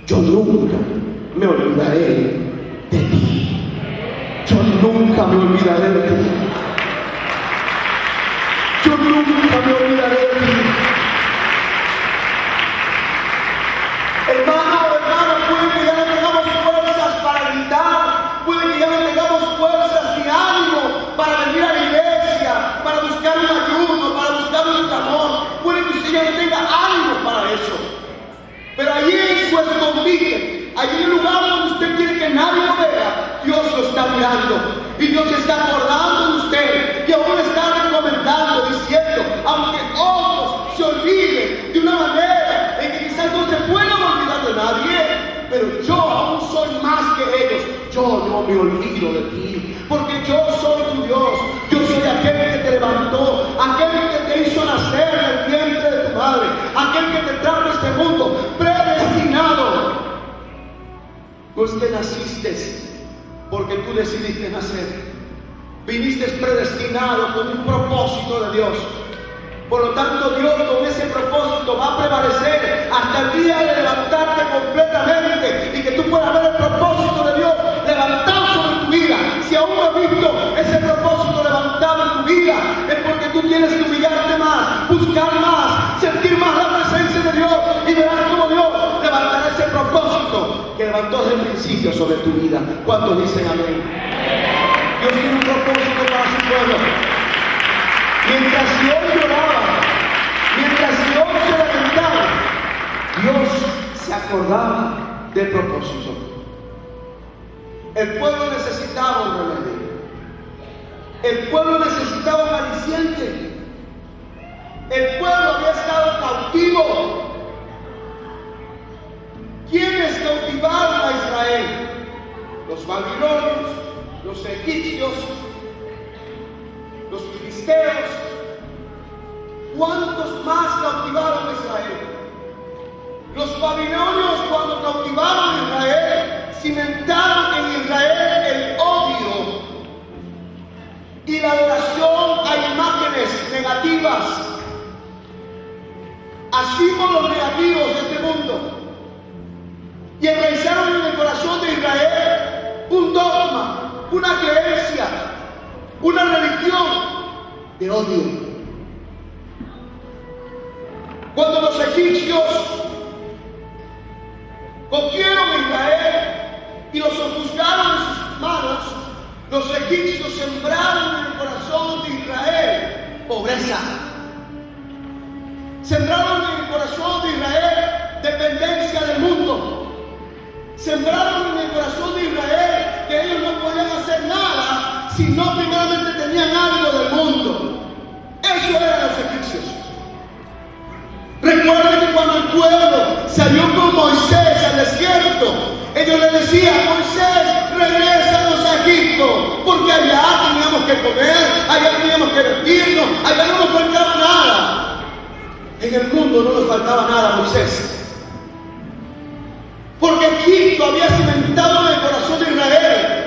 yo nunca me olvidaré de ti. Yo nunca me olvidaré de ti. Yo nunca me olvidaré de ti. Hermano, puede que ya no tengamos fuerzas para gritar, puede que ya no tengamos fuerzas ni ánimo para venir a la iglesia, para buscar un ayuno, para buscar un clamor, puede que usted ya no tenga ánimo para eso. Pero allí en su escondite, allí en el lugar donde usted quiere que nadie lo vea, Dios lo está mirando y Dios se está acordando de usted y aún le está recomendando, diciendo, aunque otros se olviden de una manera en que quizás no se puedan olvidar de nadie, pero yo aún soy más que ellos. Yo no me olvido de ti, porque yo soy tu Dios. Yo soy aquel que te levantó, aquel que te hizo nacer en el vientre de tu madre, aquel que te trajo a este mundo predestinado. No es que naciste porque tú decidiste nacer, viniste predestinado con un propósito de Dios. Por lo tanto, Dios con ese propósito va a prevalecer hasta el día de levantarte completamente y que tú puedas ver el propósito de Dios levantado sobre tu vida. Si aún no has visto ese propósito levantado en tu vida, es porque tú tienes que humillarte más, buscar más, sentir más la presencia de Dios, y verás cómo Dios levantará ese propósito que levantó desde el principio sobre tu vida. ¿Cuántos dicen amén? Dios tiene un propósito para su pueblo. Mientras Dios lloraba, mientras Dios se lamentaba, Dios se acordaba del propósito. El pueblo necesitaba un remedio. El pueblo necesitaba un aliciente. El pueblo había estado cautivo. ¿Quiénes cautivaron a Israel? Los babilonios, los egipcios, los filisteos. ¿Cuántos más cautivaron a Israel? Los babilonios, cuando cautivaron a Israel, cimentaron en Israel el odio y la adoración a imágenes negativas, a símbolos negativos de este mundo, y enraizaron en el corazón de Israel un dogma, una creencia, una religión de odio. Cuando los egipcios cogieron a Israel y los ofuscaron en sus manos, los egipcios sembraron en el corazón de Israel pobreza. Sembraron en el corazón de Israel dependencia del mundo. Sembraron en el corazón de Israel que ellos no podían hacer nada si no primeramente tenían algo del mundo. Eso eran los egipcios. Recuerden que cuando el pueblo salió con Moisés al desierto, ellos le decían: Moisés, regrésanos a Egipto, porque allá teníamos que comer, allá teníamos que vestirnos, allá no nos faltaba nada. En el mundo no nos faltaba nada, Moisés, porque Egipto había cimentado en el corazón de Israel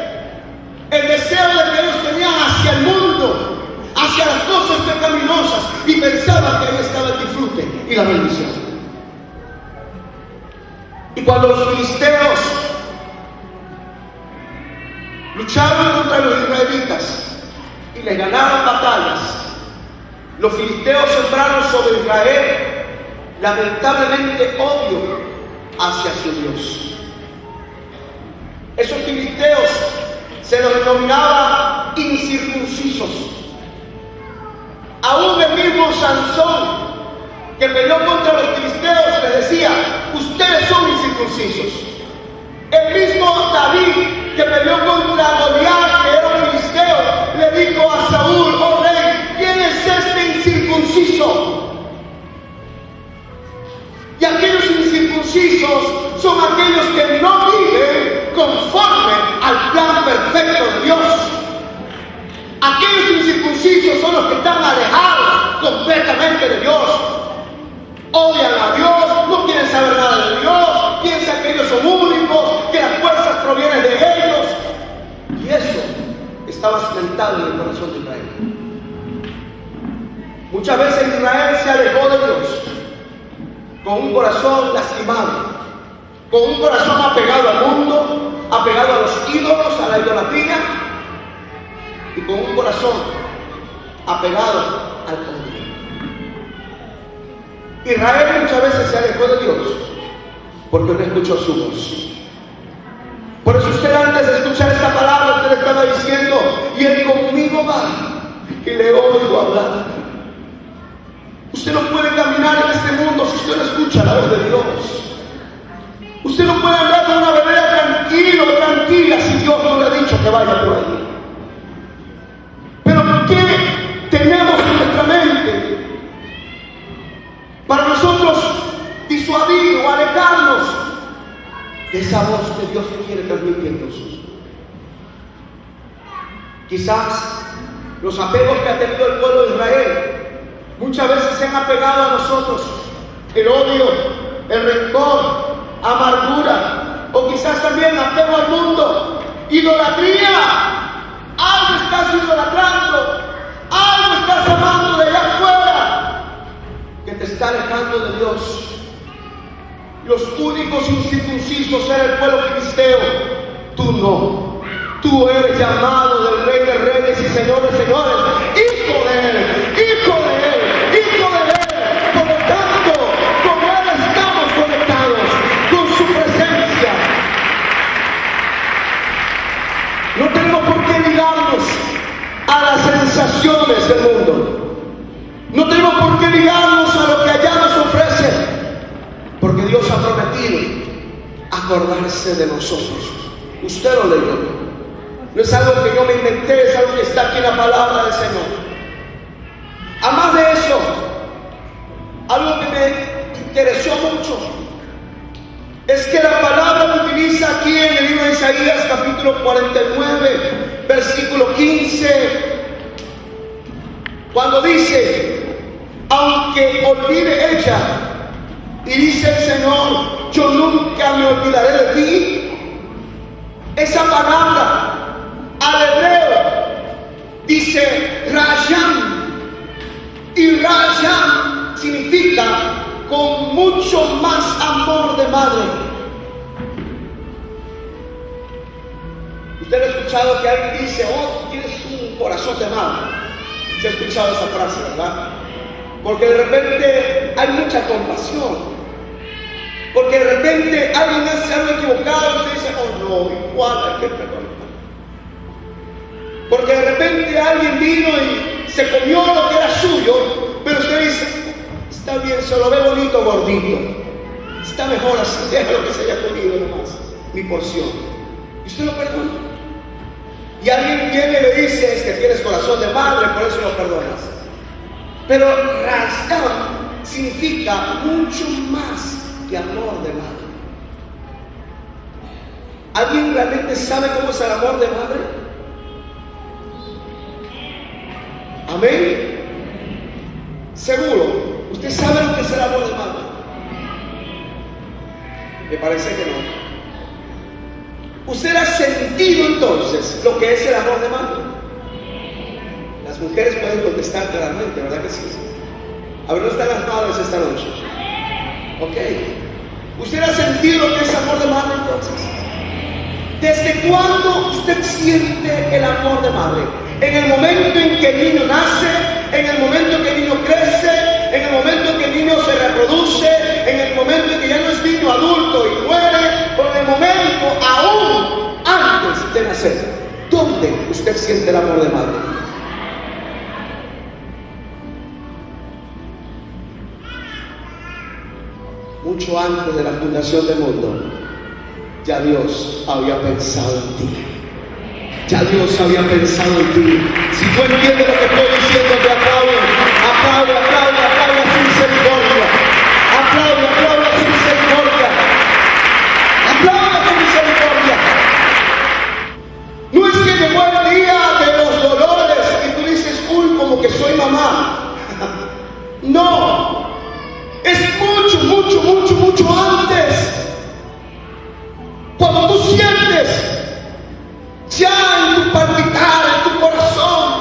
el deseo de que ellos tenían hacia el mundo, hacia las cosas pecaminosas, y pensaban que ahí estaba el disfrute y la bendición. Y cuando los filisteos lucharon contra los israelitas y les ganaron batallas, los filisteos sembraron sobre Israel lamentablemente odio hacia su Dios. Esos filisteos se los denominaba incircuncisos. Aún el mismo Sansón, que peleó contra los filisteos, les decía: ustedes son incircuncisos. El mismo David, que peleó contra Goliat, que era un filisteo, le dijo a Saúl: oh rey, ¿quién es este incircunciso? Y aquellos incircuncisos son aquellos que no viven conforme al plan perfecto de Dios. Aquellos incircuncisos son los que están alejados completamente de Dios. Odian a Dios, no quieren saber nada de Dios, piensan que ellos son únicos, que las fuerzas provienen de ellos. Y eso estaba cimentado en el corazón de Israel. Muchas veces Israel se alejó de Dios con un corazón lastimado, con un corazón apegado al mundo, apegado a los ídolos, a la idolatría, y con un corazón apegado al poder. Israel muchas veces se alejó de Dios porque no escuchó su voz. Por eso usted, antes de escuchar esta palabra, usted estaba diciendo: y él conmigo va y le oigo hablar. Usted no puede caminar en este mundo si usted no escucha la voz de Dios. Usted no puede andar por una vereda tranquilo, tranquila, si Dios no le ha dicho que vaya por ahí. Pero ¿qué tenemos en nuestra mente para nosotros disuadir o alejarnos de esa voz que Dios quiere transmitirnos? Quizás los apegos que ha tenido el pueblo de Israel muchas veces se han apegado a nosotros: el odio, el rencor, amargura, o quizás también apego al mundo, idolatría. Algo estás idolatrando, algo estás amando de allá afuera que te está alejando de Dios. Los únicos incircuncisos era el pueblo filisteo. Tú no. Tú eres llamado del Rey de Reyes y Señor de Señores, hijo de Él, hijo de Él, hijo de Él. Por lo tanto, con Él estamos conectados, con su presencia. No tenemos por qué ligarnos a las sensaciones del mundo. No tenemos por qué ligarnos a lo que allá nos ofrece, porque Dios ha prometido acordarse de nosotros. Usted lo leyó. No es algo que yo me inventé, es algo que está aquí en la palabra del Señor. Además de eso, algo que me interesó mucho es que la palabra que utiliza aquí en el libro de Isaías, capítulo 49, versículo 15, cuando dice: aunque olvide ella, y dice el Señor, yo nunca me olvidaré de ti. Esa palabra al hebreo dice Rayan, y Rayan significa con mucho más amor de madre. Usted ha escuchado que alguien dice: oh, tienes un corazón de madre. ¿Se ha escuchado esa frase, verdad? Porque de repente hay mucha compasión. Porque de repente alguien hace algo equivocado y usted dice: oh no, igual hay que perdonar. Porque de repente alguien vino y se comió lo que era suyo, pero usted dice: está bien, se lo ve bonito, gordito. Está mejor así, déjalo que se haya comido nomás, mi porción. Y usted lo perdona. Y alguien viene y le dice: es que tienes corazón de madre, por eso lo perdonas. Pero Razán significa mucho más que amor de madre. ¿Alguien realmente sabe cómo es el amor de madre? Amén. Seguro, usted sabe lo que es el amor de madre. Me parece que no. ¿Usted ha sentido entonces lo que es el amor de madre? Las mujeres pueden contestar claramente, ¿verdad que sí? A ver, ¿no están las madres esta noche? Ok. ¿Usted ha sentido lo que es amor de madre entonces? ¿Desde cuándo usted siente el amor de madre? ¿En el momento en que el niño nace? ¿En el momento en que el niño crece? ¿En el momento en que el niño se reproduce? ¿En el momento en que ya no es niño adulto y muere? ¿O en el momento aún antes de nacer? ¿Dónde usted siente el amor de madre? Mucho antes de la fundación del mundo, ya Dios había pensado en ti. Ya Dios había pensado en ti. Si tú entiendes lo que estoy diciendo, te aplaudo, aplaudo, aplaudo, aplaudo su misericordia. Aplaudo, aplaudo su misericordia. Aplaudo su misericordia. No es que llegó el día de los dolores y tú dices: uy, como que soy mamá. No. Es mucho, mucho, mucho, mucho antes. Cuando tú sientes ya en tu palpitar, en tu corazón,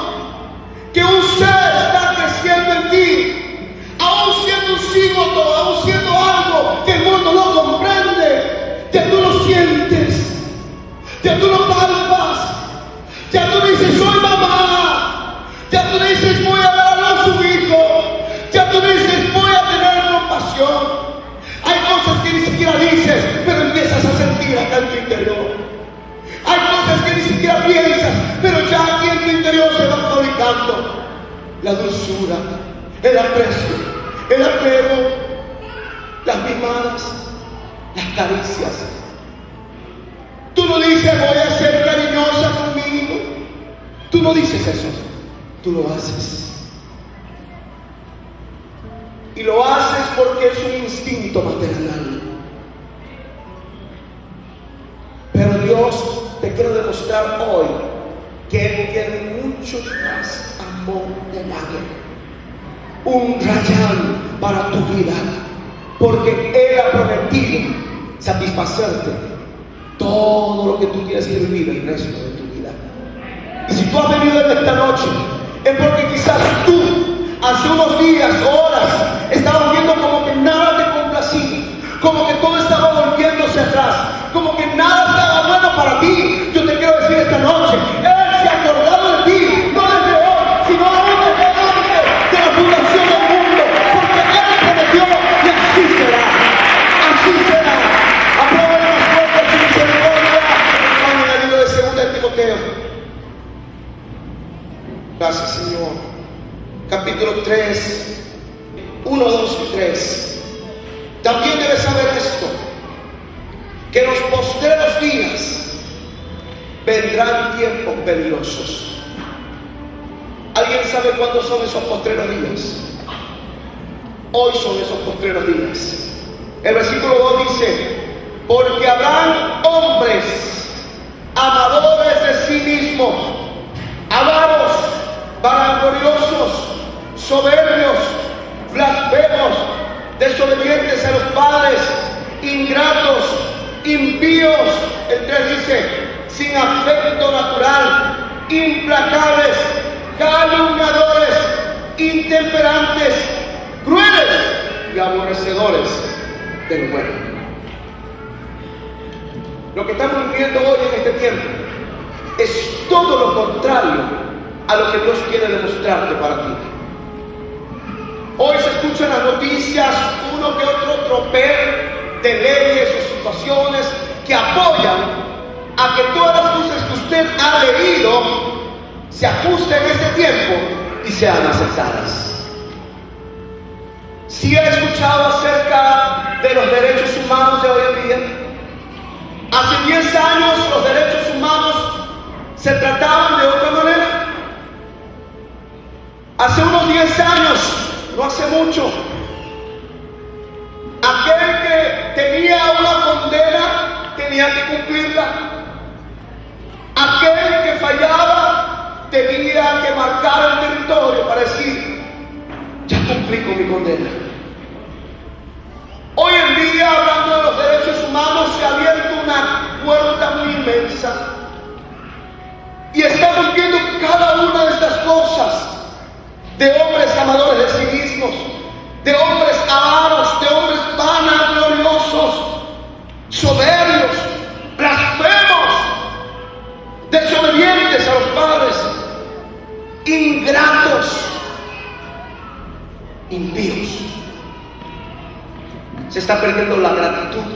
Ya tú dices, voy a dar a su hijo. Ya tú dices, voy a tener compasión. Hay cosas que ni siquiera dices, pero empiezas a sentir acá en tu interior. Hay cosas que ni siquiera piensas, pero ya aquí en tu interior se van fabricando. La dulzura, el aprecio, el apego, las mimadas, las caricias. Tú no dices, voy a ser cariñosa conmigo. Tú no dices eso, tú lo haces. Y lo haces porque es un instinto maternal. Pero Dios te quiere demostrar hoy que Él tiene mucho más amor de madre, un rayán para tu vida, porque Él ha prometido satisfacerte todo lo que tú tienes que vivir el resto de tu vida. Y si tú has venido en esta noche, es porque quizás tú hace unos días, horas, estabas viendo como que nada te complacía, como que todo estaba volviéndose atrás, como que nada estaba bueno para ti. Yo te quiero decir esta noche, Él se ha acordado de ti, no desde hoy, sino aún desde antes de la fundación del mundo, porque Él prometió y así será, así será. Aprovechen las puertas de misericordia. Vamos en el libro de 2 de Timoteo. Gracias, Señor. Capítulo 3, 1, 2 y 3. También debes saber esto, que en los postreros días vendrán tiempos peligrosos. ¿Alguien sabe cuándo son esos postreros días? Hoy son esos postreros días. El versículo 2 dice, porque habrán hombres amadores de sí mismos, avaros, vanagloriosos, soberbios, blasfemos, desobedientes a los padres, ingratos, impíos. El 3 dice, sin afecto natural, implacables, calumniadores, intemperantes, crueles y aborrecedores del bueno. Lo que estamos viviendo hoy en este tiempo es todo lo contrario a lo que Dios quiere demostrarte para ti. Hoy se escuchan las noticias, uno que otro tropel de leyes o situaciones que apoyan a que todas las cosas que usted ha leído se ajusten en este tiempo y sean aceptadas. Si he escuchado acerca de los derechos humanos de hoy en día, hace 10 años los derechos humanos se trataban de otra manera. Hace unos 10 años, no hace mucho, aquel que tenía una condena tenía que cumplirla. Aquel que fallaba tenía que marcar el territorio para decir, ya cumplí con mi condena. Hoy en día, hablando de los derechos humanos, se ha abierto una puerta muy inmensa y estamos viendo cada una de estas cosas, de hombres amadores de sí mismos, de hombres avaros, de hombres vanagloriosos, soberbios, blasfemos, desobedientes a los padres, ingratos, impíos. Se está perdiendo la gratitud,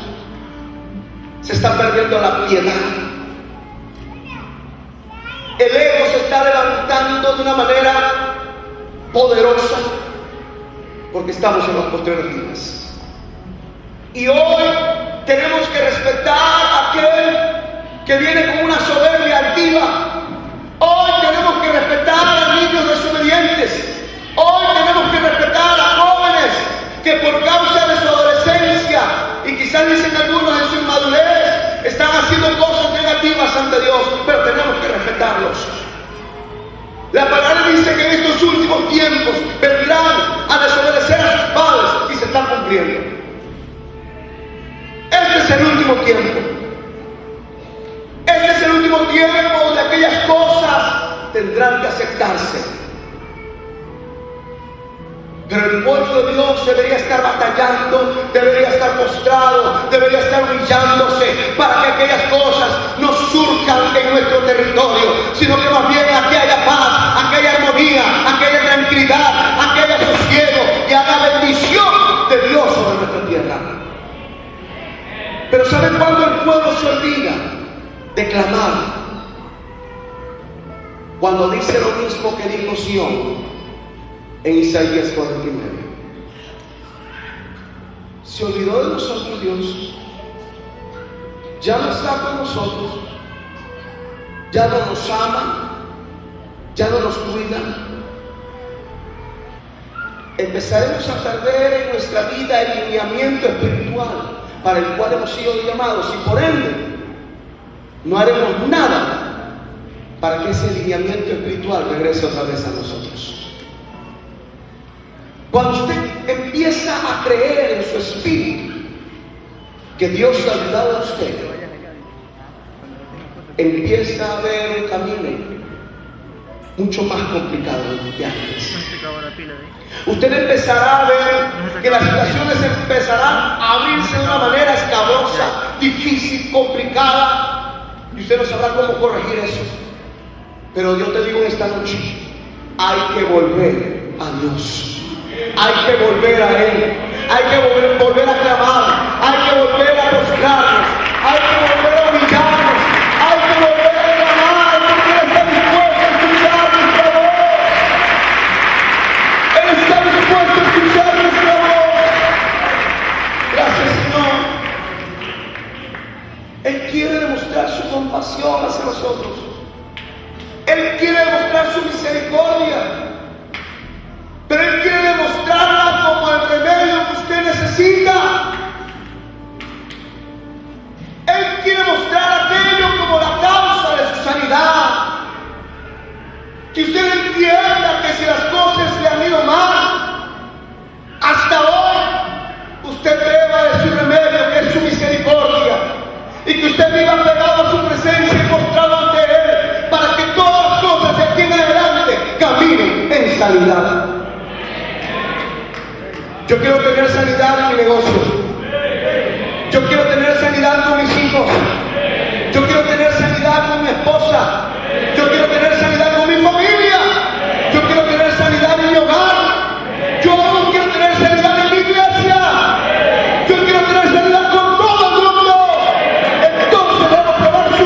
se está perdiendo la piedad. El ego se está levantando de una manera poderosa porque estamos en los postreros días. Y hoy tenemos que respetar a aquel que viene con una soberbia altiva. Hoy tenemos que respetar a niños desobedientes. Hoy tenemos que respetar a jóvenes que por causa de su adolescencia y quizás dicen algunos en su inmadurez están haciendo cosas negativas ante Dios, pero tenemos que respetarlos. La palabra dice que en estos últimos tiempos vendrán a desobedecer a sus padres y se están cumpliendo. Este es el último tiempo. Este es el último tiempo donde aquellas cosas tendrán que aceptarse. Pero el pueblo de Dios debería estar batallando, debería estar postrado, debería estar humillándose para que aquellas cosas no surjan en nuestro territorio, sino que más bien aquí haya paz, aquí haya armonía, pueblo se olvida de clamar cuando dice lo mismo que dijo Sión en Isaías 49. Se olvidó de nosotros Dios. Ya no está con nosotros. Ya no nos ama. Ya no nos cuida. Empezaremos a perder en nuestra vida el lineamiento espiritual para el cual hemos sido llamados, y por ende no haremos nada para que ese lineamiento espiritual regrese otra vez a nosotros. Cuando usted empieza a creer en su espíritu que Dios le ha ayudado a usted, empieza a ver un camino mucho más complicado que antes. Usted empezará a ver que las situaciones empezarán a abrirse de una manera escabrosa, difícil, complicada, y usted no sabrá cómo corregir eso. Pero yo te digo en esta noche, hay que volver a Dios, hay que volver a Él, hay que volver a clamar, hay que volver a buscarnos, hay que volver a humillarnos, hay que volver a clamar, porque Él está dispuesto a escuchar nuestra voz. Él está dispuesto a escuchar nuestra voz. Gracias, Señor. Él quiere demostrar su compasión hacia nosotros. Él quiere demostrar su misericordia. Pero Él quiere demostrarla como el remedio que usted necesita. Él quiere mostrar aquello como la causa de su sanidad. Que usted entienda que si las cosas le han ido mal, hasta hoy usted beba de su remedio, que es su misericordia, y que usted viva pegado a su presencia y postrado ante Él, para que todas las cosas de aquí en adelante caminen en sanidad. Yo quiero tener sanidad en mi negocio. Yo quiero tener sanidad con mis hijos. Yo quiero tener sanidad con mi esposa. Yo quiero tener sanidad con mi familia. Yo quiero tener sanidad en mi hogar. Yo aún quiero tener sanidad en mi iglesia. Yo quiero tener sanidad con todo el mundo. Entonces debo probar su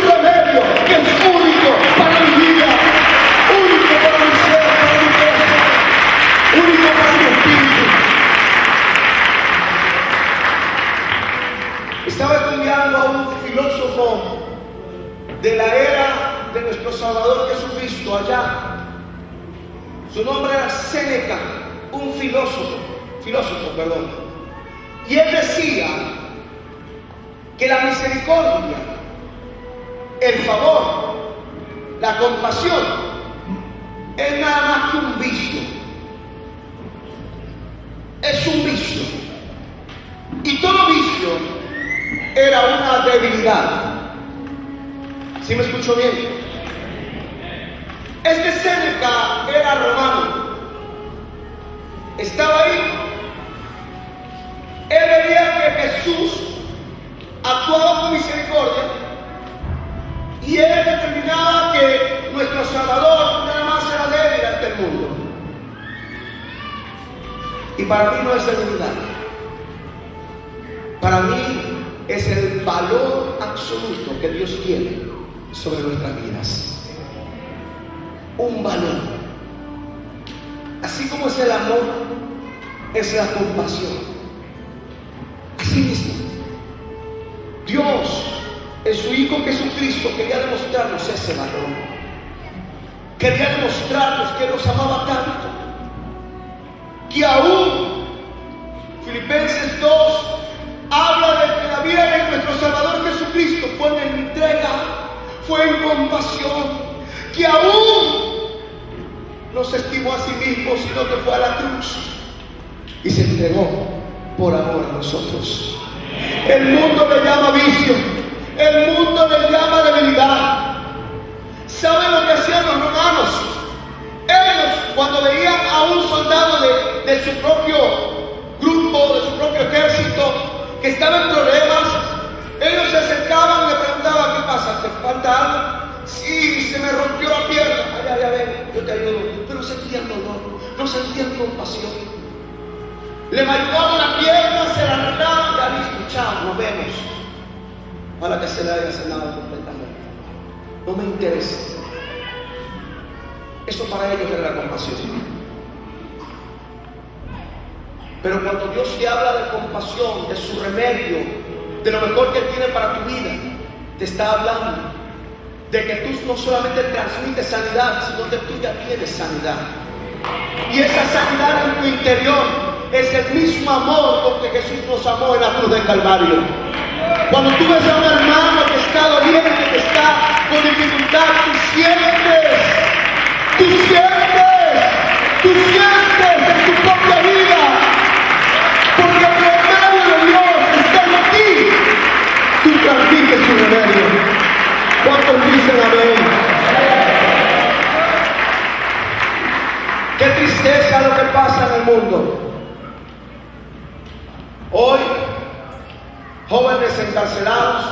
remedio, que es único para mi vida, único para mi ser, para mi corazón, único para mi espíritu. Estaba estudiando a un filósofo de la era de nuestro Salvador Jesucristo allá. Su nombre era Séneca, un filósofo, y él decía que la misericordia, el favor, la compasión es nada más que un vicio. Es un vicio. Y todo vicio era una debilidad. ¿Sí me escucho bien? Este Séneca era romano. Estaba ahí. Él veía que Jesús actuaba con misericordia, y él determinaba que nuestro Salvador nada más era débil ante el mundo. Y para mí no es debilidad. Para mí es el valor absoluto que Dios tiene sobre nuestras vidas. Un valor. Así como es el amor, es la compasión. Así mismo, Dios en su Hijo Jesucristo quería demostrarnos ese valor. Quería demostrarnos que nos amaba tanto, que aún Filipenses 2 habla de que la vida de nuestro Salvador Jesucristo fue en entrega, fue en compasión, que aún no se estimó a sí mismo, sino que fue a la cruz y se entregó por amor a nosotros. El mundo le llama vicio, el mundo le llama debilidad. ¿Saben lo que hacían los romanos? Ellos, cuando veían a un soldado de su propio grupo, de su propio ejército, que estaba en problemas, ellos se acercaban y le preguntaban: ¿qué pasa? ¿Te falta algo? Sí, se me rompió la pierna. Ya ven, yo te ayudo. Pero sentían dolor, no sentían compasión. Le marcaban la pierna, se la arreglaban, ya listo, chao, nos vemos. para que se le haya sanado completamente. No me interesa. Eso para ellos era la compasión. Pero cuando Dios te habla de compasión, de su remedio, de lo mejor que tiene para tu vida, te está hablando de que tú no solamente transmites sanidad, sino que tú ya tienes sanidad. Y esa sanidad en tu interior es el mismo amor con que Jesús nos amó en la cruz del Calvario. Cuando tú ves a un hermano que está doliente, que está con dificultad, tú sientes en tu propia vida, porque el remedio de Dios está en ti. Tú transmites su remedio. ¿Cuántos dicen amén? Qué tristeza lo que pasa en el mundo. Hoy, jóvenes encarcelados,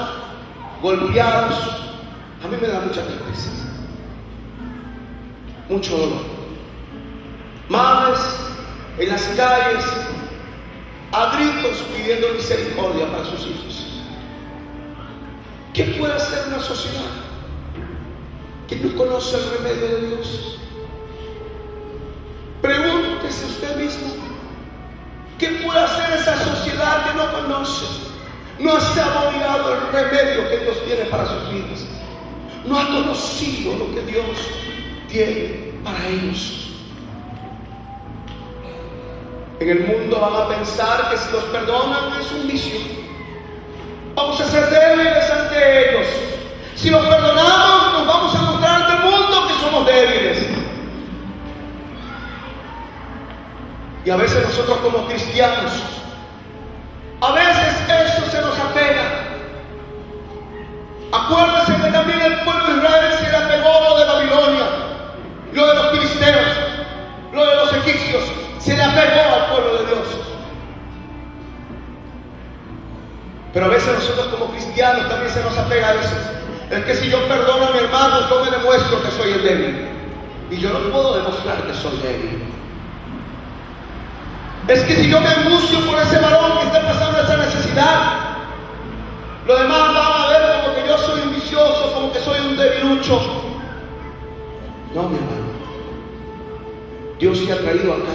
golpeados, a mí me da mucha tristeza, mucho dolor. Madres en las calles, a gritos pidiendo misericordia para sus hijos. ¿Qué puede hacer una sociedad que no conoce el remedio de Dios? Pregúntese usted mismo, ¿qué puede hacer esa sociedad que no conoce? No ha saboreado el remedio que Dios tiene para sus vidas. No ha conocido lo que Dios tiene para ellos. En el mundo van a pensar que si los perdonan es un vicio. Vamos a ser débiles ante ellos. Si los perdonamos, nos vamos a mostrar ante el mundo que somos débiles. Y a veces nosotros como cristianos, a veces eso se nos apega. Acuérdense que también el pueblo de Israel se le apegó lo de Babilonia, lo de los filisteos, lo de los egipcios. Se le apegó al pueblo de Dios. Pero a veces nosotros como cristianos también se nos apega a eso. Es que si yo perdono a mi hermano, yo me demuestro que soy el débil. Y yo no puedo demostrar que soy débil. Es que si yo me angustio por ese varón que está pasando esa necesidad, los demás van a ver como que yo soy un vicioso, como que soy un debilucho. No, mi hermano. Dios te ha traído acá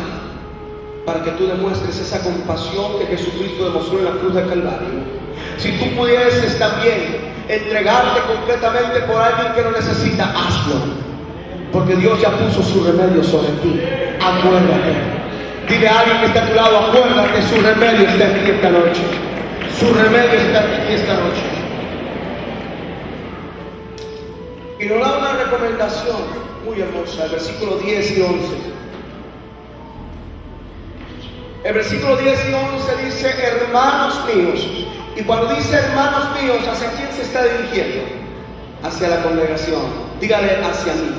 para que tú demuestres esa compasión que Jesucristo demostró en la cruz del Calvario. Si tú pudieses también entregarte completamente por alguien que lo necesita, hazlo, porque Dios ya puso su remedio sobre ti. Acuérdate. Dile a alguien que está a tu lado, acuérdate, su remedio está aquí esta noche. Su remedio está aquí esta noche. Y nos da una recomendación muy hermosa, el versículo 10 y 11. El versículo 10 y 11 dice, hermanos míos. Y cuando dice hermanos míos, ¿hacia quién se está dirigiendo? Hacia la congregación. Dígale, hacia mí.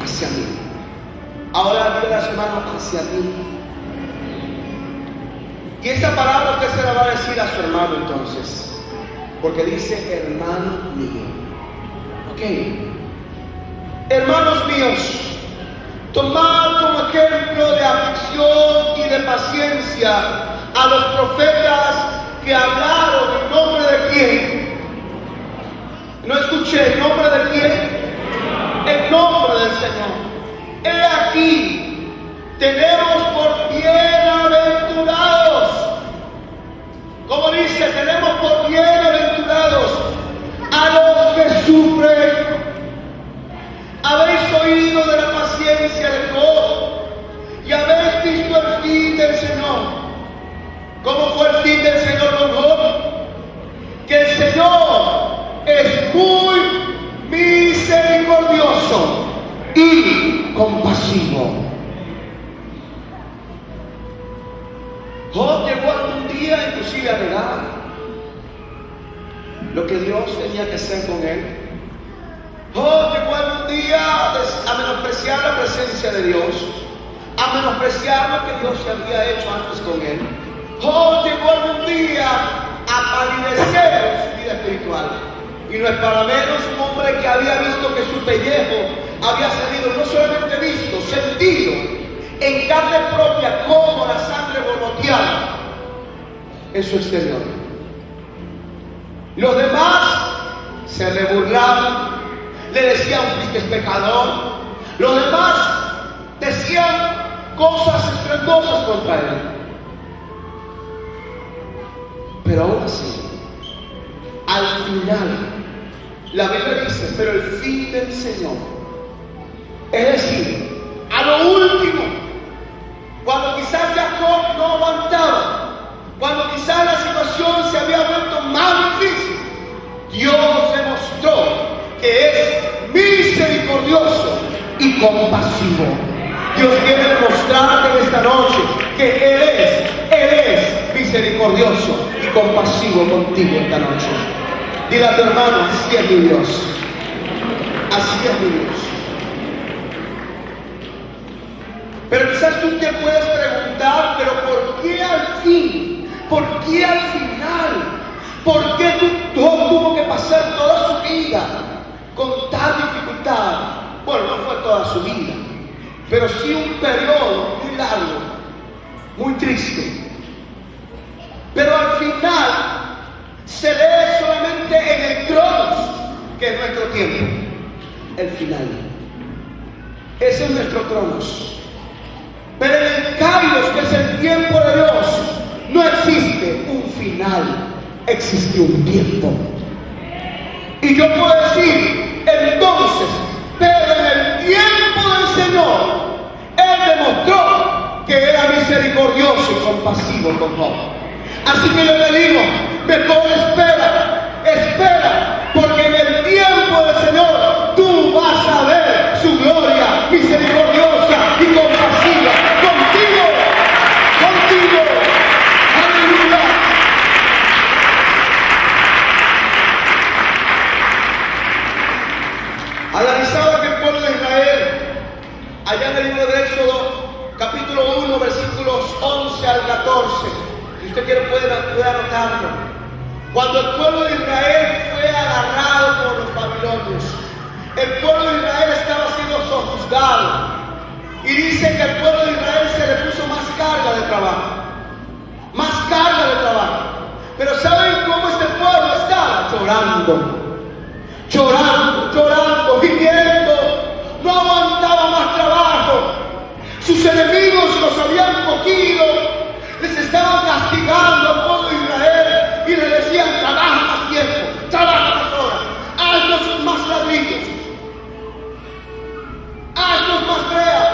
Hacia mí. Ahora dígale a su hermano, hacia mí. Y esta palabra usted se la va a decir a su hermano entonces, porque dice hermano mío. Ok. Hermanos míos, tomad como ejemplo de aflicción y de paciencia a los profetas que hablaron en nombre de quién. No escuché, ¿en nombre de quién? En nombre del Señor. He aquí, tenemos por bienaventurados. Como dice, tenemos por bienaventurados a los que sufren. Habéis oído de la paciencia de Job y habéis visto el fin del Señor. ¿Cómo fue el fin del Señor con Job? Que el Señor es muy misericordioso y compasivo. Job llegó algún día inclusive a negar lo que Dios tenía que hacer con él. Job llegó algún día a menospreciar la presencia de Dios, a menospreciar lo que Dios había hecho antes con él. Job llegó algún día a palidecer en su vida espiritual. Y no es para menos un hombre que había visto que su pellejo había salido, no solamente visto, sentido en carne propia como la sangre borboteaba en su exterior. Los demás se le burlaban, le decían fuiste pecador. Los demás decían cosas estrepitosas contra él. Pero aún así, al final, la Biblia dice, pero el fin del Señor, es decir, a lo último, cuando quizás Jacob no aguantaba, cuando quizás la situación se había vuelto más difícil, Dios demostró que es misericordioso y compasivo. Dios quiere demostrarte en esta noche que Él es misericordioso y compasivo contigo esta noche. Dile a tu hermano, así es mi Dios. Así es mi Dios. Pero quizás tú te puedes preguntar, pero ¿por qué al fin? ¿Por qué al final? ¿Por qué tuvo que pasar toda su vida con tal dificultad? Bueno, no fue toda su vida, pero sí un periodo muy largo, muy triste. Pero al final se lee solamente en el Cronos, que es nuestro tiempo, el final. Ese es nuestro Cronos. Pero en el Kairos, que es el tiempo de Dios, no existe un final, existe un tiempo. Y yo puedo decir, entonces, pero en el tiempo del Señor, Él demostró que era misericordioso y compasivo con Job. Así que yo le digo, mejor espera, porque en el tiempo del Señor tú vas a ver su gloria misericordiosa y compasiva contigo. Aleluya. Analizaba que el pueblo de Israel, allá en el libro de Éxodo, capítulo 1, versículos 11 al 14, si usted quiere puede anotarlo. Cuando el pueblo de Israel fue agarrado por los babilonios, el pueblo de Israel estaba siendo sojuzgado. Y dice que al pueblo de Israel se le puso más carga de trabajo. Más carga de trabajo. Pero ¿saben cómo este pueblo estaba? Llorando, gimiendo. No aguantaba más trabajo. Sus enemigos los habían cogido. Les estaban castigando al pueblo de Israel. Y les decían, trabaja más tiempo, trabaja más horas. Haznos más ladrillos. Haznos más brea.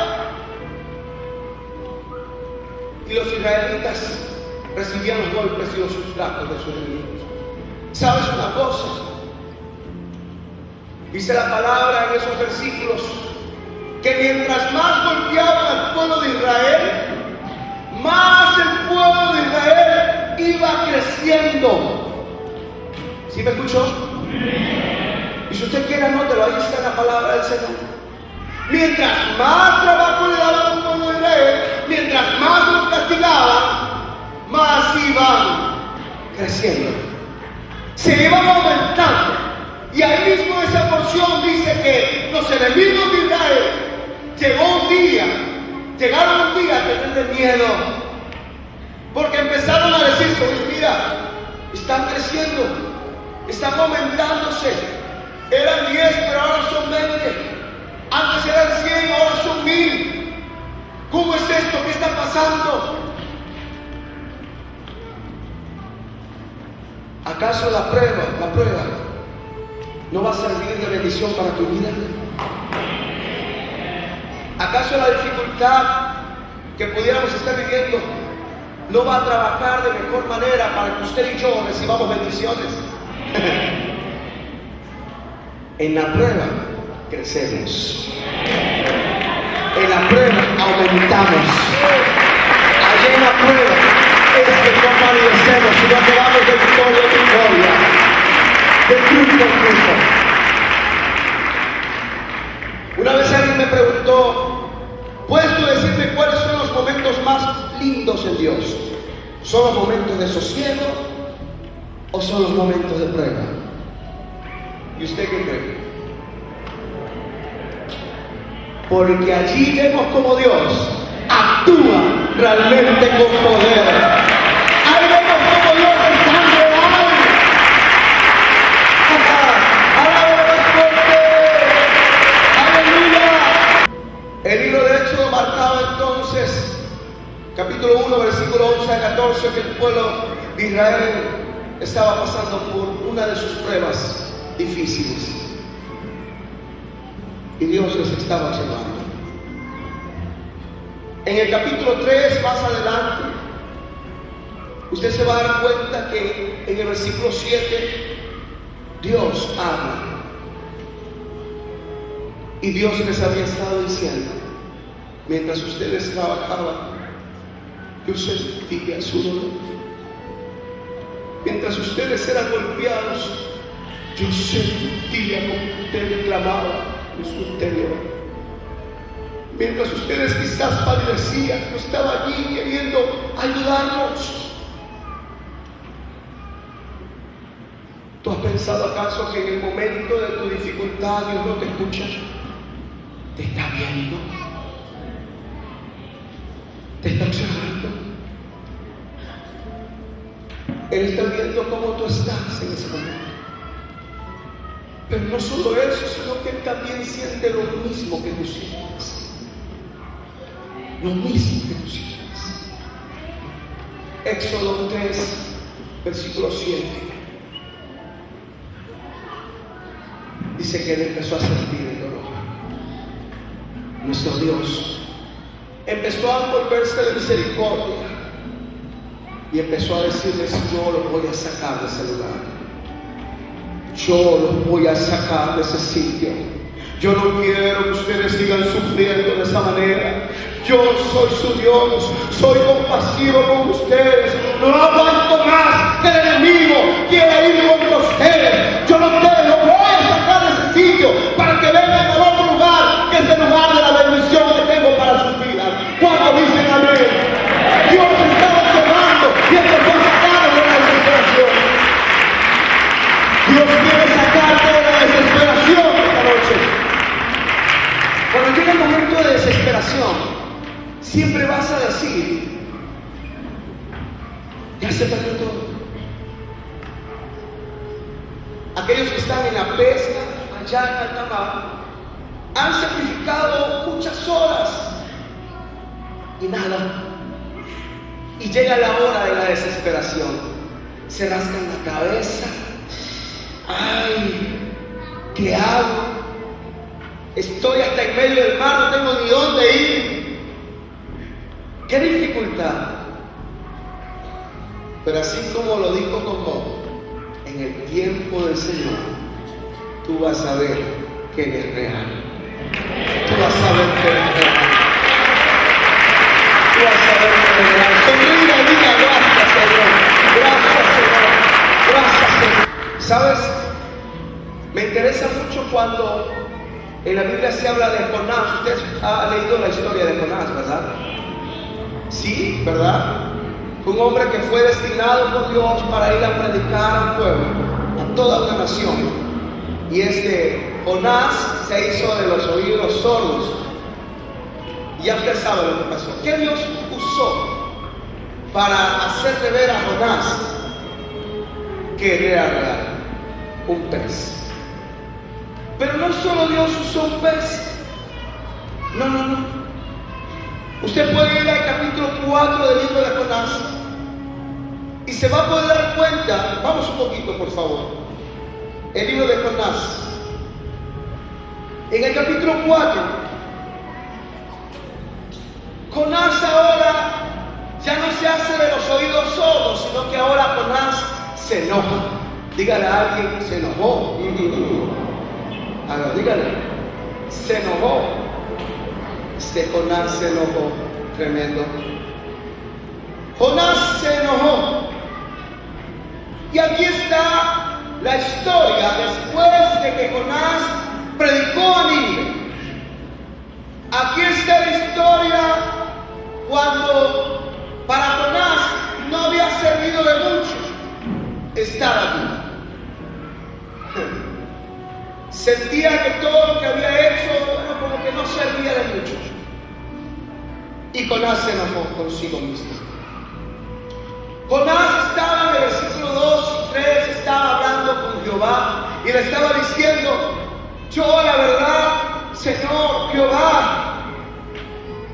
Y los israelitas recibían los golpes y los sustratos de sus enemigos. ¿Sabes una cosa? Dice la palabra en esos versículos que mientras más golpeaban al pueblo de Israel, más el pueblo de Israel iba creciendo. ¿Sí me escuchó? Y si usted quiere anótelo, ahí está la palabra del Señor. Mientras más trabajo le daban al pueblo de Israel, mientras más los castigaban, más iban creciendo. Se iban aumentando. Y ahí mismo en esa porción dice que los enemigos de Israel llegaron un día a tenerle miedo. Porque empezaron a decirse, oye, mira, están creciendo, están aumentándose. Eran 10, pero ahora son 20. Antes eran 100, ahora son 1000. ¿Cómo es esto? ¿Qué está pasando? ¿Acaso la prueba no va a servir de bendición para tu vida? ¿Acaso la dificultad que pudiéramos estar viviendo no va a trabajar de mejor manera para que usted y yo recibamos bendiciones? En la prueba crecemos. En la prueba aumentamos. Allí en la prueba es que no padecemos, sino que vamos de victoria en victoria, de triunfo en triunfo. Una vez alguien me preguntó, ¿puedes tú decirme cuáles son los momentos más lindos en Dios? ¿Son los momentos de sosiego o son los momentos de prueba? ¿Y usted qué cree? Porque allí vemos como Dios actúa realmente con poder. Ahí vemos como Dios es tan real. relataba entonces, capítulo 1, versículo 11 a 14, que el pueblo de Israel estaba pasando por una de sus pruebas difíciles. Y Dios les estaba observando. En el capítulo 3, más adelante, usted se va a dar cuenta que en el versículo 7, Dios habla. Y Dios les había estado diciendo, mientras ustedes trabajaban, yo sentía su dolor. Mientras ustedes eran golpeados, yo sentía como ustedes clamaban en su interior. Mientras ustedes quizás padecían, yo estaba allí queriendo ayudarlos. ¿Tú has pensado acaso que en el momento de tu dificultad Dios no te escucha? ¿Te está viendo? ¿Te está observando? Él está viendo cómo tú estás en ese momento. Pero no solo eso, sino que Él también siente lo mismo que tú sientes. Lo mismo que tú sientes. Éxodo 3, versículo 7. Dice que Él empezó a sentir el dolor. Nuestro Dios empezó a volverse de misericordia y empezó a decirles: yo los voy a sacar de ese lugar, yo los voy a sacar de ese sitio. Yo no quiero que ustedes sigan sufriendo de esa manera. Yo soy su Dios, soy compasivo con ustedes. No aguanto más que el enemigo quiera ir contra ustedes. Yo los voy a sacar de ese sitio para que vengan a otro lugar, que es el lugar de la bendición que tengo para sus vidas. ¿Cuántos dicen amén? Dios estaba observando y empezó a sacarlos de la desesperación. Dios quiere sacarte de la desesperación esta noche. Cuando llega el momento de desesperación, siempre vas a decir: ya se perdió todo. Aquellos que están en la pesca, allá en alta mar, han sacrificado muchas horas y nada. Y llega la hora de la desesperación. Se rascan la cabeza. Ay, ¿qué hago? Estoy hasta en medio del mar, no tengo ni dónde ir. ¡Qué dificultad! Pero así como lo dijo Jacob, en el tiempo del Señor, tú vas a ver que Él es real. Tú vas a ver que Él es real. Tú vas a ver que Él es real. Sonríe y diga: gracias, Señor. Gracias, Señor. Gracias, Señor. ¿Sabes? Me interesa mucho cuando en la Biblia se habla de Jonás. Usted ha leído la historia de Jonás, ¿verdad? Sí, ¿verdad? Fue un hombre que fue destinado por Dios para ir a predicar al pueblo, a toda una nación. Y Jonás se hizo de los oídos sordos. Y ya usted sabe lo que pasó. ¿Qué Dios usó para hacerle ver a Jonás que él era real? Un pez. Pero no solo Dios usó un pez. No. Usted puede ir al capítulo 4 del libro de Jonás y se va a poder dar cuenta. Vamos un poquito, por favor. El libro de Jonás. En el capítulo 4, Jonás ahora ya no se hace de los oídos sordos, sino que ahora Jonás se enoja. Dígale a alguien: se enojó. Dígale: se enojó. Jonás se enojó. Tremendo. Jonás se enojó. Y aquí está la historia después de que Jonás predicó a Nínive. Aquí está la historia cuando para Jonás no había servido de mucho estar aquí. Sentía que todo lo que había hecho, bueno, como que no servía de mucho. Y Jonás se enojó consigo mismo. Jonás estaba en el versículo 2 y 3, estaba hablando con Jehová y le estaba diciendo: yo la verdad, Señor Jehová,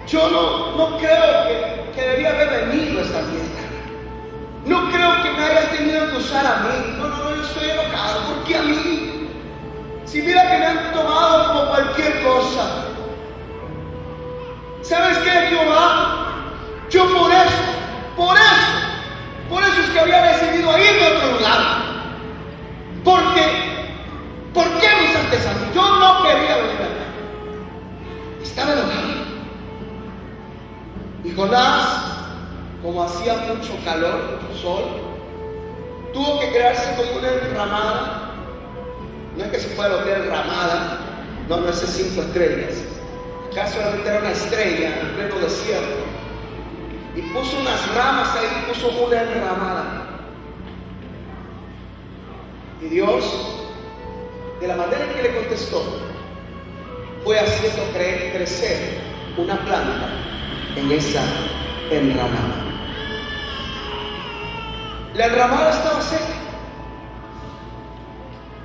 Yo no creo que debía haber venido a esta fiesta. No creo que me hayas tenido que usar a mí. No, yo estoy enojado. ¿Por qué a mí? Si mira que me han tomado como cualquier cosa. ¿Sabes qué, Jehová? Yo por eso es que había decidido irme a otro lugar. ¿Por qué me usaste a mí? Yo no quería venir acá. Estaba enojado. Y Jonás, como hacía mucho calor, mucho sol, tuvo que crearse como una enramada. No es que se fuera a hotel enramada, no es 5 estrellas. Acá solamente era una estrella en pleno desierto. Y puso unas ramas ahí, puso una enramada. Y Dios, de la manera en que le contestó, fue haciendo crecer una planta en esa enramada. La enramada estaba seca.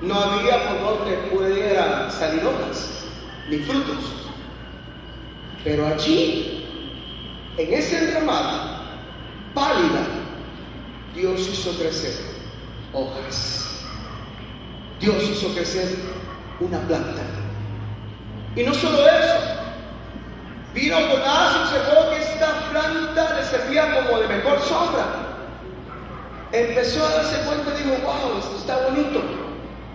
No había por donde pudiera salir hojas ni frutos. Pero allí, en esa enramada pálida, Dios hizo crecer hojas. Dios hizo crecer una planta. Y no solo eso, vino Jonás y observó que esta planta le servía como de mejor sombra. Empezó a darse cuenta y dijo: wow, esto está bonito.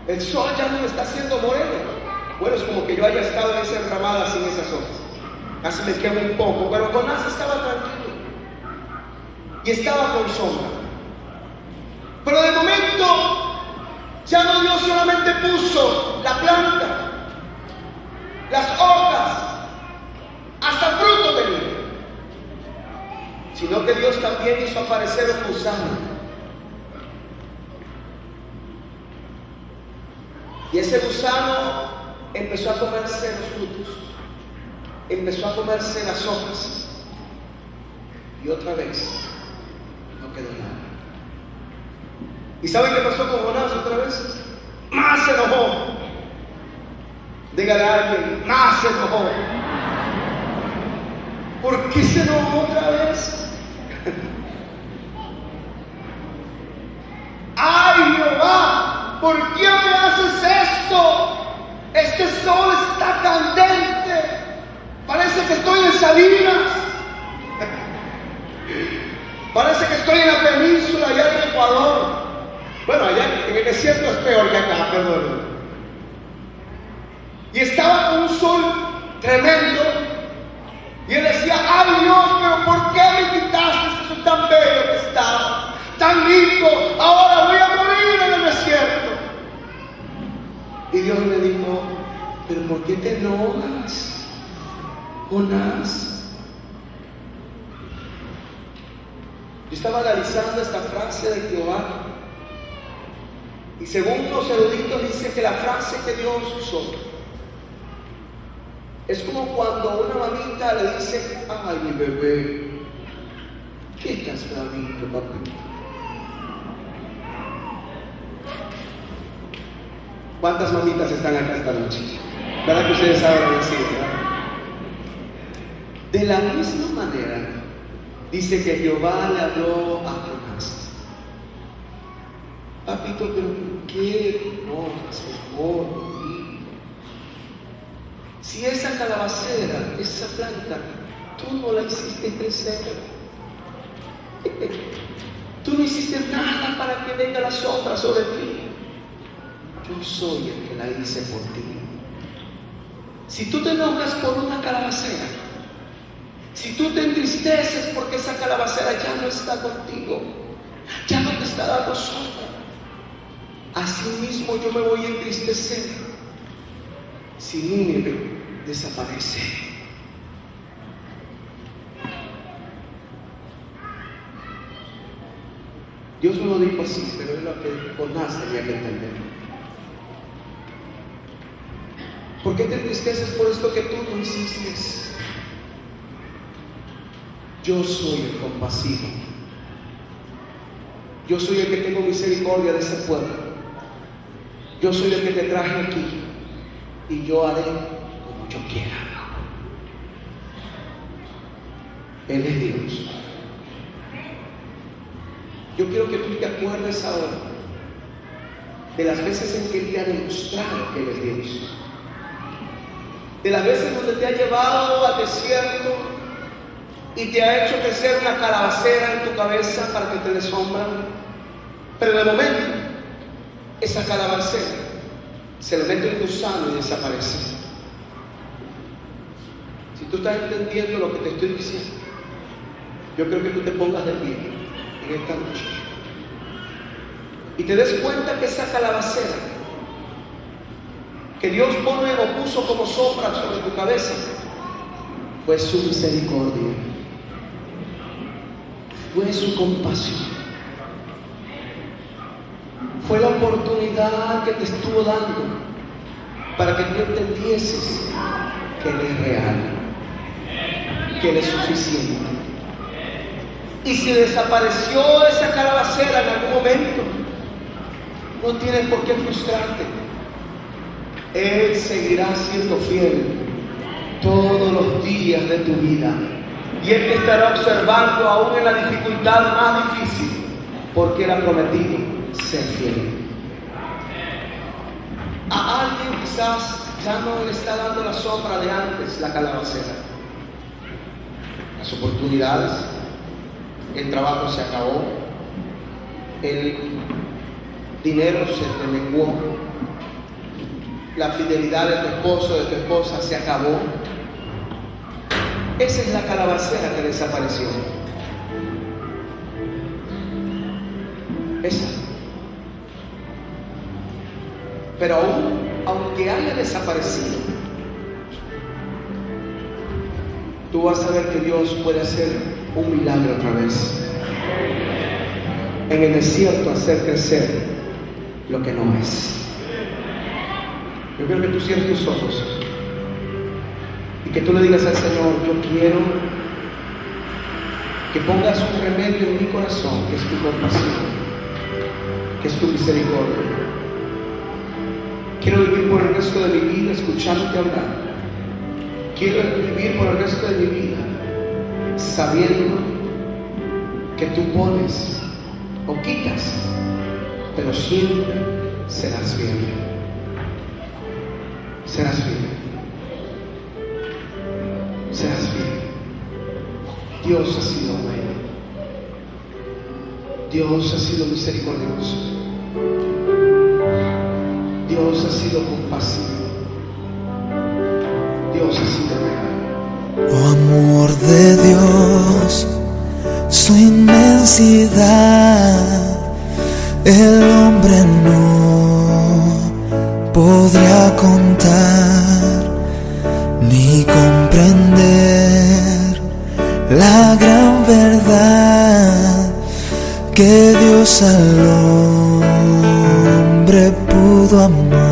El sol ya no me está haciendo moreno. Bueno, es como que yo haya estado en esa enramada sin esas hojas. Casi me quemo un poco, pero Jonás estaba tranquilo y estaba con sombra. Pero de momento ya no Dios solamente puso la planta, las hojas, hasta fruto tenía, sino que Dios también hizo aparecer un gusano. Y ese gusano empezó a comerse los frutos, empezó a comerse las hojas, y otra vez no quedó nada. ¿Y saben qué pasó con Jonás otra vez? Más se enojó. Dígale a alguien: más se enojó. ¿Por qué se enojó otra vez? ¡Ay, Jehová! ¿Por qué me haces esto? Este sol está candente. Parece que estoy en Salinas. Parece que estoy en la península, allá en Ecuador. Bueno, allá en el desierto es peor que acá, perdón. Y estaba con un sol tremendo. Y él decía: ay Dios, pero ¿por qué me quitaste eso tan bello que estaba? Tan lindo, ahora voy a morir en el desierto. Y Dios le dijo: pero ¿por qué te enojas, Jonás? Yo estaba analizando esta frase de Jehová, y según los eruditos dice que la frase que Dios usó es como cuando una mamita le dice: ay, mi bebé, ¿qué estás bravito, papito? ¿Cuántas mamitas están acá esta noche? ¿Verdad que ustedes saben decir, verdad? De la misma manera, dice que Jehová le habló a Jonás: papito, pero ¿por qué no enojas, por favor? Si esa calabacera, esa planta, tú no la hiciste crecer, tú no hiciste nada para que venga la sombra sobre ti. Yo soy el que la hice por ti. Si tú te enojas por una calabacera, si tú te entristeces porque esa calabacera ya no está contigo, ya no te está dando sombra, así mismo yo me voy a entristecer si Nínive desaparece. Dios me lo dijo así, pero es lo que Jonás tenía que entender. ¿Por qué te entristeces por esto que tú no hiciste? Yo soy el compasivo. Yo soy el que tengo misericordia de ese pueblo. Yo soy el que te traje aquí, y yo haré como yo quiera. Él es Dios. Yo quiero que tú te acuerdes ahora de las veces en que Él te ha demostrado que Él es Dios, de las veces donde te ha llevado al desierto y te ha hecho crecer una calabacera en tu cabeza para que te dé sombra, pero de momento esa calabacera se le mete un gusano y desaparece. Si tú estás entendiendo lo que te estoy diciendo, yo creo que tú te pongas de pie en esta noche y te des cuenta que esa calabacera que Dios pone o puso como sombra sobre tu cabeza fue su misericordia, fue su compasión, fue la oportunidad que te estuvo dando para que tú entendieses que Él es real, que Él es suficiente. Y si desapareció esa calabacera en algún momento, no tienes por qué frustrarte. Él seguirá siendo fiel todos los días de tu vida. Y Él te estará observando aún en la dificultad más difícil, porque Él ha prometido ser fiel. A alguien quizás ya no le está dando la sombra de antes la calabacera. Las oportunidades, el trabajo se acabó, el dinero se te menguó, la fidelidad de tu esposo, de tu esposa se acabó. Esa es la calabacera que desapareció. Esa. Pero aunque haya desaparecido, tú vas a ver que Dios puede hacer un milagro otra vez. En el desierto hacer crecer lo que no es. Yo quiero que tú cierres tus ojos y que tú le digas al Señor: yo quiero que pongas un remedio en mi corazón, que es tu compasión, que es tu misericordia. Quiero vivir por el resto de mi vida escuchándote hablar. Quiero vivir por el resto de mi vida sabiendo que tú pones o quitas, pero siempre serás fiel. Serás fiel. Serás fiel. Dios ha sido bueno. Dios ha sido misericordioso. Dios ha sido compasivo. Dios ha sido real. Oh amor de Dios, su inmensidad, el hombre no podría contar ni comprender la gran verdad que Dios al hombre pudo amar.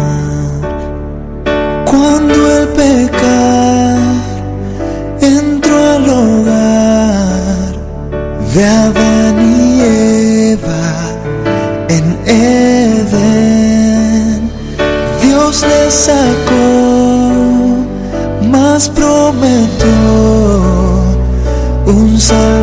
Cuando el pecado entró al hogar de Adán y Eva en Edén, Dios les sacó, mas prometió un Salvador